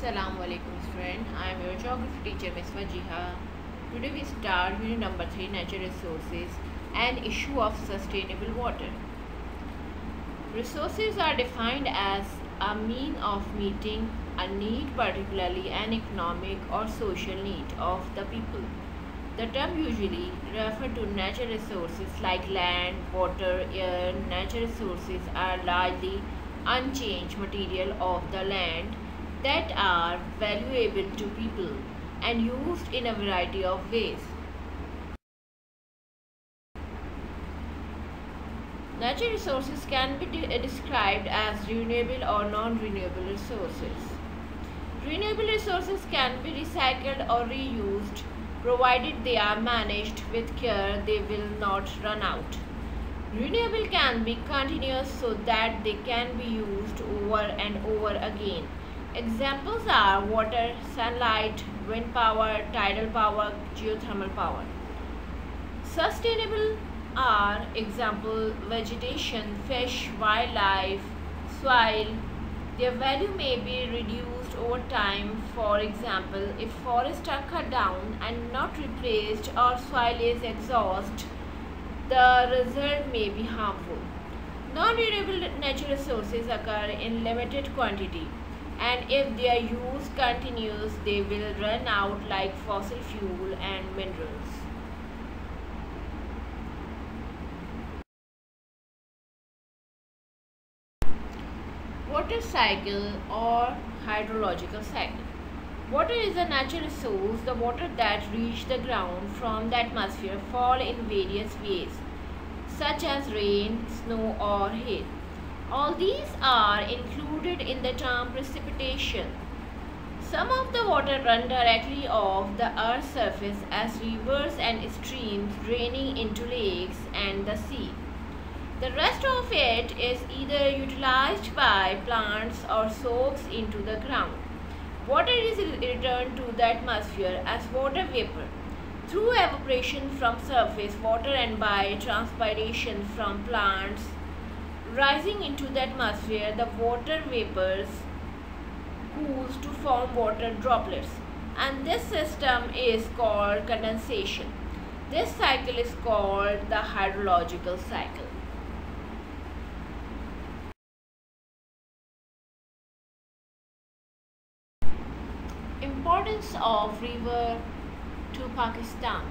Assalamualaikum friend. I am your geography teacher Ms. Wajiha. Today we start unit number 3, natural resources and issue of sustainable water. Resources are defined as a mean of meeting a need, particularly an economic or social need of the people. The term usually refers to natural resources like land, water, air. Natural resources are largely unchanged material of the land that are valuable to people and used in a variety of ways. Natural resources can be described as renewable or non-renewable resources. Renewable resources can be recycled or reused provided they are managed with care. They will not run out. Renewable can be continuous so that they can be used over and over again. Examples are water, sunlight, wind power, tidal power, geothermal power. Sustainable are example vegetation, fish, wildlife, soil. Their value may be reduced over time. For example, if forests are cut down and not replaced or soil is exhausted, the result may be harmful. Non-renewable natural resources occur in limited quantity, and if their use continues, they will run out like fossil fuel and minerals. Water cycle or hydrological cycle. Water is a natural resource. The water that reach the ground from the atmosphere fall in various ways, such as rain, snow or hail. All these are included in the term precipitation. Some of the water run directly off the earth's surface as rivers and streams draining into lakes and the sea. The rest of it is either utilized by plants or soaks into the ground. Water is returned to the atmosphere as water vapor through evaporation from surface water and by transpiration from plants rising into the atmosphere. The water vapors cools to form water droplets, and this system is called condensation. This cycle is called the hydrological cycle. Importance of river to Pakistan.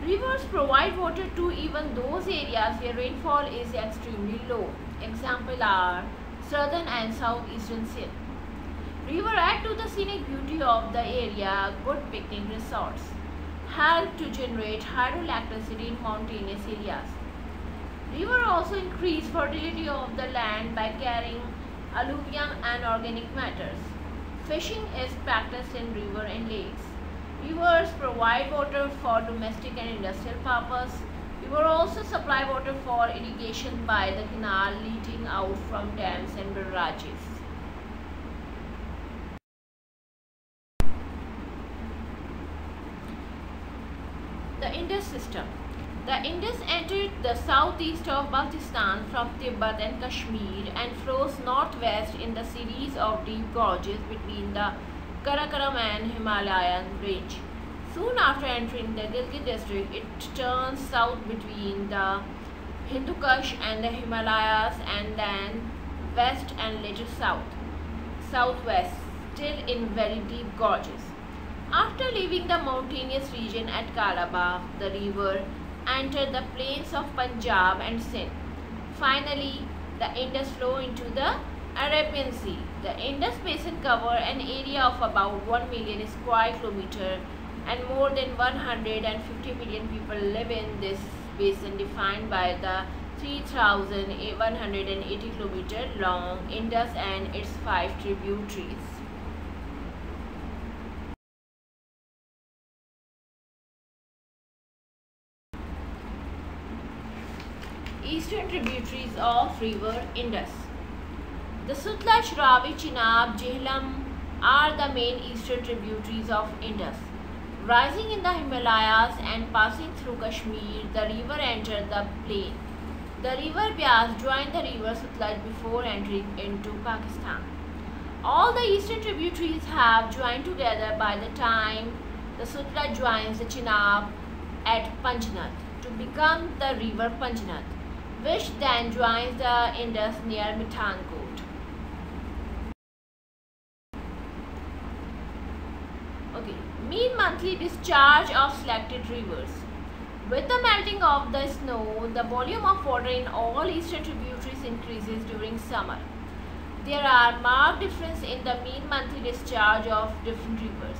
Rivers provide water to even those areas where rainfall is extremely low. Examples are southern and southeastern Sindh. Rivers add to the scenic beauty of the area. Good picnic resorts help to generate hydroelectricity in mountainous areas. Rivers also increase fertility of the land by carrying alluvium and organic matters. Fishing is practiced in river and lakes. Rivers provide water for domestic and industrial purpose. Rivers also supply water for irrigation by the canal leading out from dams and barrages. The Indus system. The Indus entered the southeast of Pakistan from Tibet and Kashmir and flows northwest in the series of deep gorges between the Karakoram and Himalayan range. Soon after entering the Gilgit district, it turns south between the Hindu Kush and the Himalayas and then west and later southwest, still in very deep gorges. After leaving the mountainous region at Calabar, the river entered the plains of Punjab and Sindh. Finally, the Indus flow into the Arabian Sea. The Indus basin covers an area of about 1 million square kilometers, and more than 150 million people live in this basin, defined by the 3,180 km long Indus and its 5 tributaries. Eastern tributaries of river Indus. The Sutlej, Ravi, Chenab, Jhelum are the main eastern tributaries of Indus. Rising in the Himalayas and passing through Kashmir, the river entered the plain. The river Beas joined the river Sutlej before entering into Pakistan. All the eastern tributaries have joined together by the time the Sutlej joins the Chenab at Panchnath to become the river Panchnath, which then joins the Indus near Mithankot. Okay, mean monthly discharge of selected rivers. With the melting of the snow, the volume of water in all eastern tributaries increases during summer. There are marked differences in the mean monthly discharge of different rivers.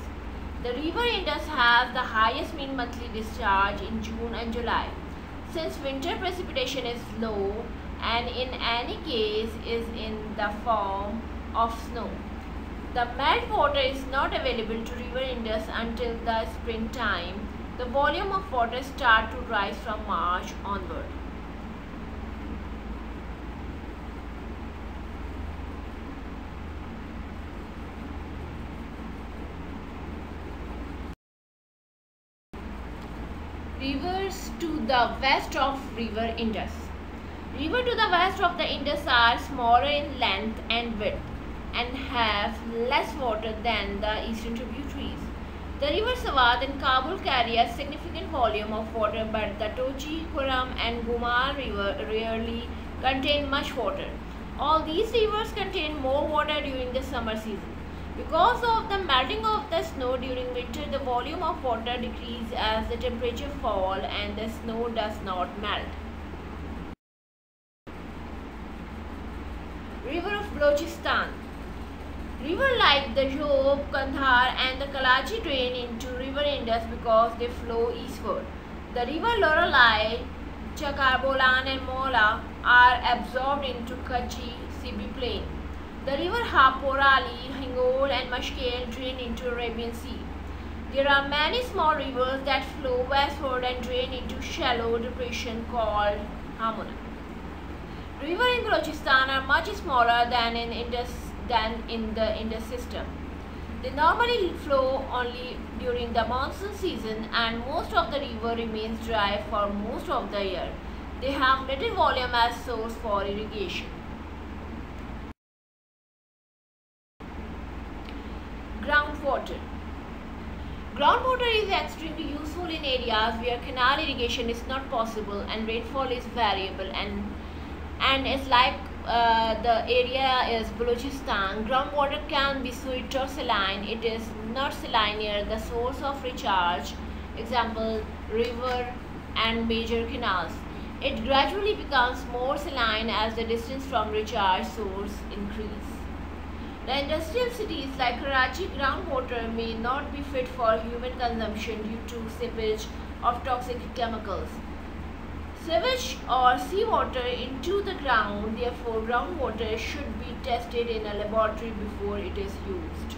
The river Indus has the highest mean monthly discharge in June and July, since winter precipitation is low and in any case is in the form of snow. The meltwater is not available to river Indus until the springtime. The volume of water starts to rise from March onward. Rivers to the west of river Indus. Rivers to the west of the Indus are smaller in length and width and have less water than the eastern tributaries. The river Sawat and Kabul carry a significant volume of water, but the Tochi, Kuram and Gumar river rarely contain much water. All these rivers contain more water during the summer season. Because of the melting of the snow during winter, the volume of water decreases as the temperature falls and the snow does not melt. River of Balochistan. Rivers like the Jhob, Kandhar and the Kalachi drain into river Indus because they flow eastward. The river Loralai, Chakarbolan and Mola are absorbed into Kachi Sibi plain. The river Haporali, Hingol and Mashkel drain into Arabian Sea. There are many small rivers that flow westward and drain into shallow depression called Hamuna. Rivers in Balochistan are much smaller than in the Indus system. They normally flow only during the monsoon season and most of the river remains dry for most of the year. They have little volume as source for irrigation. Groundwater. Groundwater is extremely useful in areas where canal irrigation is not possible and rainfall is variable and it's like the area is Balochistan. Groundwater can be sweet or saline. It is not saline near the source of recharge, example river and major canals. It gradually becomes more saline as the distance from recharge source increases. The industrial cities like Karachi groundwater may not be fit for human consumption due to seepage of toxic chemicals. Sewage or seawater into the ground, therefore groundwater should be tested in a laboratory before it is used.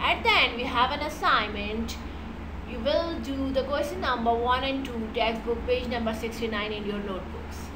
At the end we have an assignment. You will do the question number 1 and 2 textbook page number 69 in your notebooks.